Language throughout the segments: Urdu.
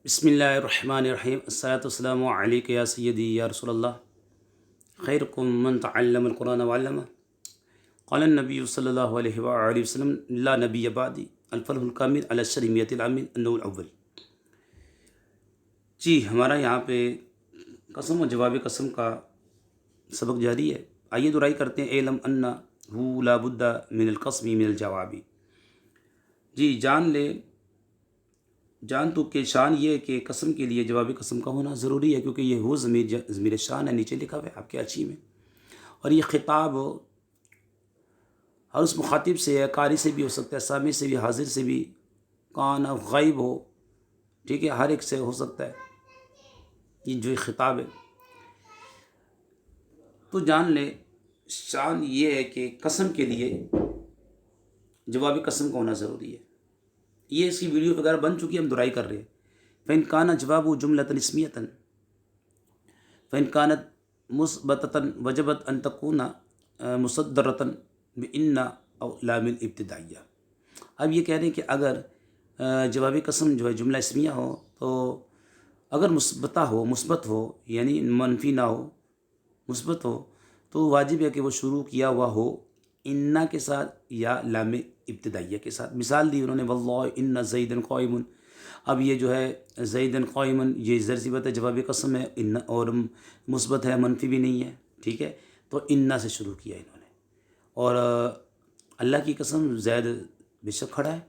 بسم اللہ الرحمن الرحیم الصلاۃ والسلام علیک یا سیدی یا رسول اللہ خیرکم من تعلم القرآن وعلمہ قال النبی صلی اللہ علیہ وآلہ وسلم لا نبی بعدی الفرح الکامل علی الشرمیۃ العامل النوع الاول۔ جی ہمارا یہاں پہ قسم و جواب قسم کا سبق جاری ہے۔ آئیے درائی کرتے ہیں اعلم انہ لا بد من القسم من الجواب۔ جی جان تو کہ شان یہ ہے کہ قسم کے لیے جواب قسم کا ہونا ضروری ہے، کیونکہ یہ وہ ضمیر شان ہے، نیچے لکھا ہوا ہے آپ کے اچھی میں، اور یہ خطاب ہر اس مخاطب سے ہے، قاری سے بھی ہو سکتا ہے، سامع سے بھی، حاضر سے بھی، کان غائب ہو، ٹھیک ہے، ہر ایک سے ہو سکتا ہے یہ جو خطاب ہے۔ تو جان لے شان یہ ہے کہ قسم کے لیے جواب قسم کا ہونا ضروری ہے۔ یہ اس کی ویڈیو وغیرہ بن چکی ہے، ہم درائی کر رہے ہیں۔ فَإِنْ كَانَ جَوَابُ جُمْلَةً اسْمِيَّةً فَإِنْ كَانَتْ مُثْبَتَةً وَجَبَتْ أَن تَكُونَ مُصَدَّرَةً بِإِنَّ أَوْ لَامِ الْابْتِدَائِيَّةِ۔ اب یہ کہہ رہے ہیں کہ اگر جواب قسم جو ہے جملہ اسمیہ ہو تو اگر مثبت ہو یعنی منفی نہ ہو، مثبت ہو تو واجب ہے کہ وہ شروع کیا ہوا ہو انا کے ساتھ یا لام ابتدائیہ کے ساتھ۔ مثال دی انہوں نے واللہ ان زیدن قائم۔ اب یہ جو ہے زیدن قائم، یہ زر صفت ہے، جواب قسم ہے، ان اور مثبت ہے، منفی بھی نہیں ہے، ٹھیک ہے، تو انا سے شروع کیا انہوں نے۔ اور اللہ کی قسم زید بے شک کھڑا ہے،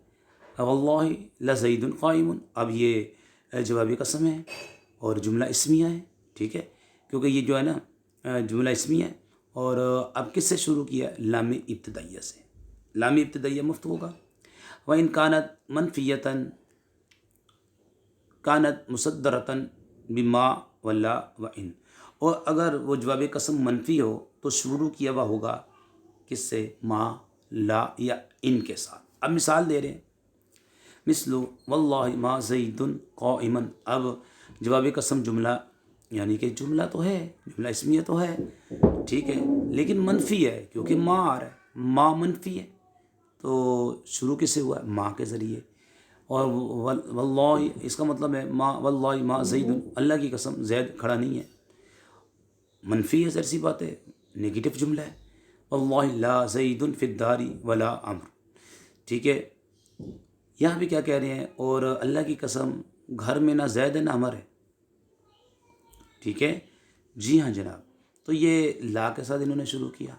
واللہ لزید قائم، اب یہ جواب قسم ہے اور جملہ اسمیہ ہے، ٹھیک ہے، کیونکہ یہ جو ہے نا جملہ اسمیہ ہے، اور اب کس سے شروع کیا؟ لام ابتدائیہ سے۔ لام ابتدائیہ مفت ہوگا۔ وَإِنْ كَانَتْ مَنْفِيَّةً كَانَتْ مُصَدَّرَةً بِمَا وَلَا وَإِنْ، اور اگر وہ جواب قسم منفی ہو تو شروع کیا ہوا ہوگا کس سے؟ ما، لا یا ان کے ساتھ۔ اب مثال دے رہے ہیں، مثل واللہ ما زید قائما۔ اب جواب قسم جملہ یعنی کہ جملہ تو ہے، جملہ اسمیہ تو ہے، ٹھیک ہے، لیکن منفی ہے کیونکہ ما آ رہا ہے، ما منفی ہے، تو شروع کس سے ہوا ہے؟ ما کے ذریعے۔ اور واللہ اس کا مطلب ہے ما واللہ ما زید، اللہ کی قسم زید کھڑا نہیں ہے، منفی ہے، ظاہر سی بات ہے، نگیٹو جملہ ہے۔ واللہ لا زید فی الدار ولا عمر، ٹھیک ہے، یہاں بھی کیا کہہ رہے ہیں؟ اور اللہ کی قسم گھر میں نہ زید ہے نہ عمر ہے، ٹھیک ہے، جی ہاں جناب۔ تو یہ لا کے ساتھ انہوں نے شروع کیا،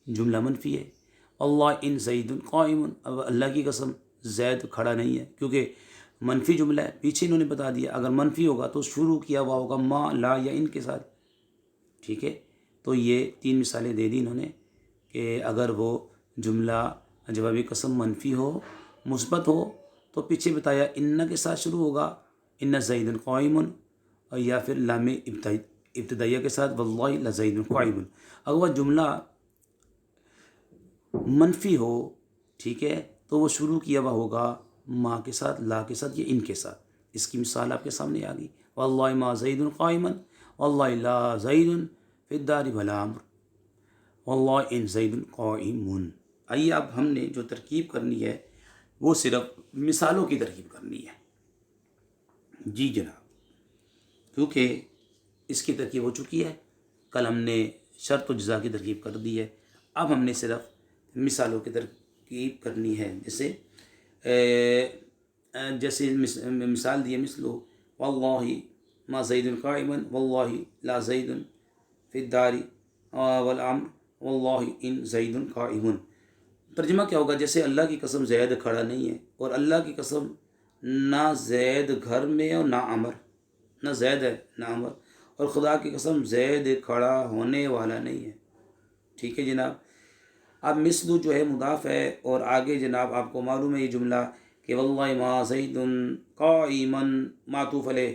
جملہ منفی ہے۔ اللہ ان زید قائم، اب اللہ کی قسم زید کھڑا نہیں ہے کیونکہ منفی جملہ ہے، پیچھے انہوں نے بتا دیا اگر منفی ہوگا تو شروع کیا ہوا ہوگا ما، لا یا ان کے ساتھ، ٹھیک ہے۔ تو یہ تین مثالیں دے دی انہوں نے کہ اگر وہ جملہ جواب قسم منفی ہو، مثبت ہو، تو پیچھے بتایا ان کے ساتھ شروع ہوگا، ان زید قائم، یا پھر لام ابتدائیہ کے ساتھ واللہ لزید قائم۔ اگر وہ جملہ منفی ہو، ٹھیک ہے، تو وہ شروع کیا ہوا ہوگا ما کے ساتھ، لا کے ساتھ یا ان کے ساتھ۔ اس کی مثال آپ کے سامنے آ گئی، واللہ ما زید قائما واللہ لا زید فی الدار ولا عمر واللہ ان زید قائم۔ آئیے اب ہم نے جو ترکیب کرنی ہے وہ صرف مثالوں کی ترکیب کرنی ہے، جی جناب، کیونکہ اس کی ترکیب ہو چکی ہے، کل ہم نے شرط و جزا کی ترکیب کر دی ہے، اب ہم نے صرف مثالوں کی ترکیب کرنی ہے۔ جیسے مثال دیے، مثلو واللہ ما زید قائما واللہ لا زید فی الدار والعمر واللہ ان زید قائم۔ ترجمہ کیا ہوگا؟ جیسے اللہ کی قسم زید کھڑا نہیں ہے، اور اللہ کی قسم نہ زید گھر میں اور نہ عمر، نہ زید ہے نہ عمر، اور خدا کی قسم زید کھڑا ہونے والا نہیں ہے، ٹھیک ہے جناب۔ اب مثل جو ہے مضاف ہے، اور آگے جناب آپ کو معلوم ہے یہ جملہ کہ واللہ ما زید قائما معطوف علیہ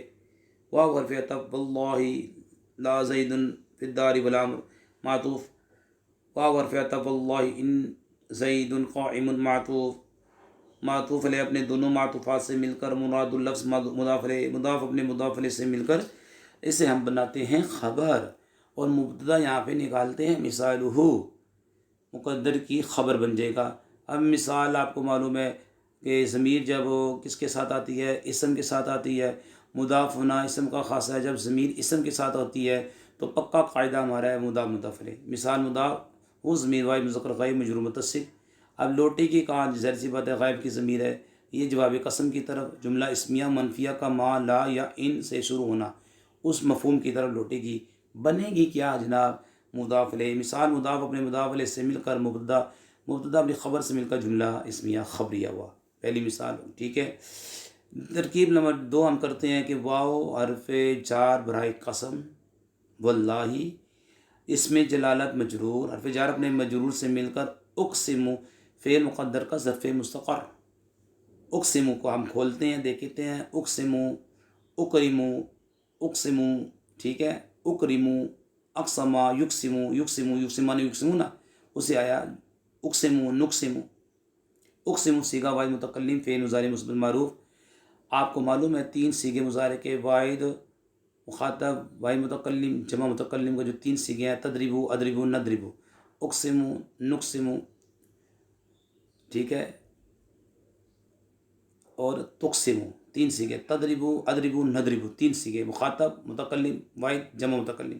واو حرف عطف، واللہ لا زید فی الدار ولا عمر معطوف واو حرف عطف، واللہ ان زید قائم معطوف علیہ اپنے دونوں معطوفات سے مل کر، مراد اللفظ مضاف علیہ، مضاف اپنے مضاف علیہ سے مل کر اسے ہم بناتے ہیں خبر، اور مبتدا یہاں پہ نکالتے ہیں مثالہ، مقدر کی خبر بن جائے گا۔ اب مثال آپ کو معلوم ہے کہ ضمیر جب کس کے ساتھ آتی ہے؟ اسم کے ساتھ آتی ہے۔ مضاف ہونا اسم کا خاصہ ہے، جب ضمیر اسم کے ساتھ ہوتی ہے تو پکا قاعدہ ہمارا ہے مضاف مضاف الیہ۔ مثال مضاف وہ ضمیر واحد مذکر غائب مجرور متصل۔ اب لوٹے کی کہاں ظاہر سی بات ہے غائب کی ضمیر ہے، یہ جواب قسم کی طرف جملہ اسمیہ منفیہ کا ما لا یا ان سے شروع ہونا اس مفہوم کی طرف لوٹے گی، بنے گی کیا جناب؟ مضاف الیہ۔ مثال مضاف اپنے مضاف الیہ سے مل کر مبتدا، مبتدا اپنی خبر سے مل کر جملہ اسمیہ خبریہ ہوا، پہلی مثال، ٹھیک ہے۔ ترکیب نمبر 2 ہم کرتے ہیں کہ واو حرف جار برائے قسم، واللہ اس میں جلالت مجرور، حرف جار اپنے مجرور سے مل کر اقسم فعل مقدر کا ظرف مستقر، اقسم کو ہم کھولتے ہیں دیکھتے ہیں، اقسم، اکرم، اقسم، ٹھیک ہے، اکرم، اقسما، یقسم، یقسم، یقسمان یقسمون، اسے آیا اقسم، نقسم، اقسم صیغہ واحد متکلم فعل مضارع مثبت معروف۔ آپ کو معلوم ہے 3 صیغے مضارع کے، واحد مخاطب، واحد متکلم، جمع متکلم کا جو 3 صیغے ہیں، تدریبو، ادریبو، ندریبو، اقسم، نقسم، ٹھیک ہے، اور تقسم، 3 صیغے، تدریبو، ادریبو، ندریبو، 3 صیغے، مخاطب، متکلم، واحد، جمع متکلم۔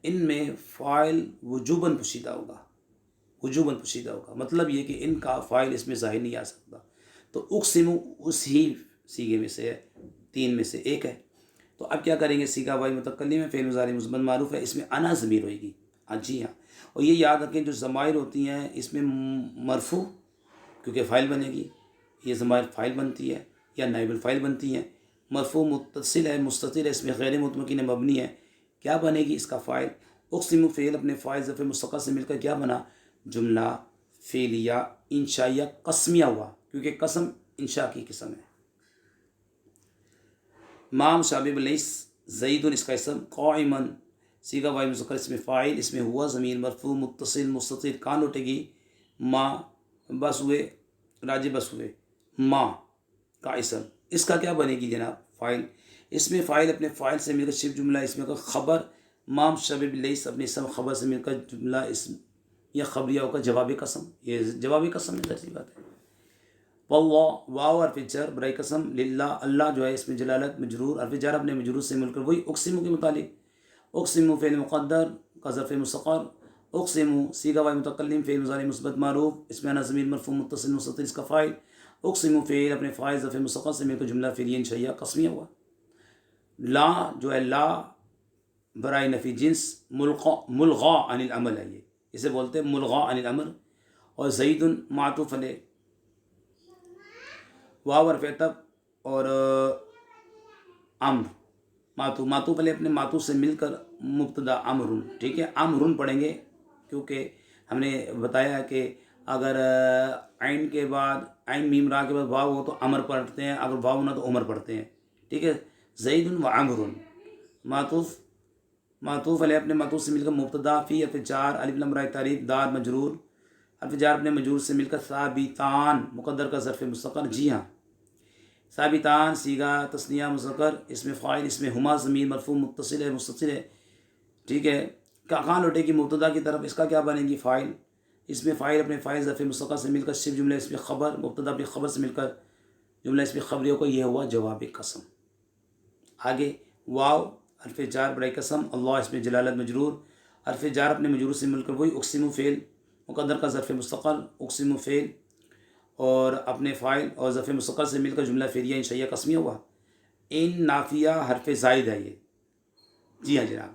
ان میں فاعل وجوباً پوشیدہ ہوگا، وجوباً پوشیدہ ہوگا، مطلب یہ کہ ان کا فاعل اس میں ظاہر نہیں آ سکتا۔ تو اقسم اسی صیغے میں سے ہے، 3 میں سے ایک ہے۔ تو اب کیا کریں گے؟ صیغہ واحد متکلم ہے، فعل مضارع مثبت معروف ہے، اس میں انا ضمیر ہوئے گی، جی ہاں۔ اور یہ یاد رکھیں جو ضمائر ہوتی ہیں اس میں مرفوع کیونکہ فاعل بنے گی، یہ ضمائر فاعل بنتی ہے یا نائب الفاعل بنتی ہیں۔ مرفوع متصل ہے، مستتر ہے، اس میں غیر مطمئن مبنی ہے، کیا بنے گی اس کا فاعل؟ اقسم فعل اپنے فاعل ظرف مستقر سے مل کر کیا بنا؟ جملہ فعلیہ انشائیہ قسمیہ ہوا، کیونکہ قسم انشاء کی قسم ہے۔ ما مشابہ لیس زید اس کا اسم، قائما صیغہ واحد مذکر اس میں فاعل، اس میں ہوا ضمیر مرفوع متصل مستتر، کہاں لوٹے گی؟ ما، بس ہوئے، راجع بس ہوئے، ما کا اسم، اس کا کیا بنے گی جناب؟ فاعل۔ اس میں فاعل اپنے فاعل سے مل کر شبہ جملہ اس میں کا خبر، ما مشابہ لیس اپنے اسم خبر سے مل کر جملہ اسم یا خبریہ کا جواب قسم، یہ جواب قسم میں ظاہر سی بات ہے۔ واللہ واو حرف جر برائے قسم، للہ اللہ جو ہے اس میں جلالت مجرور، حرف جر اپنے مجرور سے مل کر وہی اقسم کے متعلق، اقسم فعل مقدر کا ظرف مستقر، اقسم صیغہ واحد متکلم فعل مضارع مثبت معروف، اس میں انا ضمیر مرفوع متصل مستتر اس کا فاعل، اقسم فعل اپنے فاعل ظرف مستقر سے مل کر جملہ فعلیہ انشائیہ قسمیہ ہوا۔ لا جو ہے لا برائے نفی جنس، ملغا عن العمل ہے، یہ اسے بولتے ہیں ملغا عن العمل۔ اور زید معطوف علیہ، واو حرف عطف اور امر معطوف علیہ اپنے معطوف سے مل کر مبتدا امر، ٹھیک ہے، امر پڑھیں گے کیونکہ ہم نے بتایا کہ اگر عین کے بعد، عین میم را کے بعد واو ہو تو امر پڑھتے ہیں، اگر واو نہ تو عمر پڑھتے ہیں، ٹھیک ہے۔ زید و عمر، معطوف علیہ اپنے معطوف سے مل کر مبتدا، فی حرف جار، الف لام برائے تعریف، دار مجرور، حرف جار اپنے مجرور سے مل کر ثابتان مقدر کا ظرف مستقر، جی ہاں، ثابتان صیغہ تثنیہ مذکر، اس میں فاعل، اس میں ہما ضمیر مرفوع متصل ہے مستتر ہے، ٹھیک ہے، کہاں لوٹے گی؟ مبتدا کی طرف، اس کا کیا بنے گی؟ فاعل، اس میں فاعل اپنے فاعل ظرف مستقر سے مل کر شبہ جملہ اس میں خبر، مبتدا اپنی خبر سے مل کر جملہ اس میں خبریوں کو، یہ ہوا جواب قسم۔ آگے واو حرف جار برائے قسم، اللہ اس میں جلالت مجرور، حرف جار اپنے مجرور سے مل کر وہی اقسم فعل مقدر کا ظرف مستقل، اقسم فعل اور اپنے فاعل اور ظرف مستقل سے مل کر جملہ فعلیہ انشائیہ قسمیہ ہوا۔ ان نافیہ حرف زائد ہے، یہ جی ہاں جناب،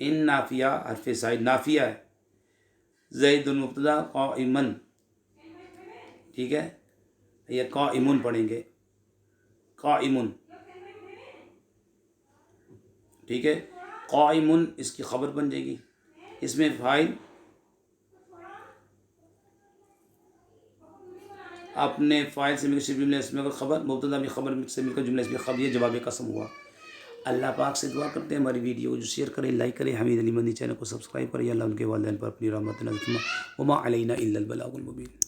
ان نافیہ حرف زائد نافیہ ہے، زید المبتدا قائمن، ٹھیک ہے، یہ قائمن پڑھیں گے، قائمن، ٹھیک ہے، قائمن اس کی خبر بن جائے گی، اس میں فاعل اپنے فاعل سے مل کر جملہ اس میں خبر، مبتدا بھی خبر سے مل کر جملہ اس میں خبر، یہ جواب قسم ہوا۔ اللہ پاک سے دعا کرتے ہیں ہماری ویڈیو جو شیئر کریں، لائک کریں، حمید علی مدنی چینل کو سبسکرائب کریں، اللہ ان کے والدین پر اپنی رحمت نازل فرمائے، وما علینا الا البلاغ المبین۔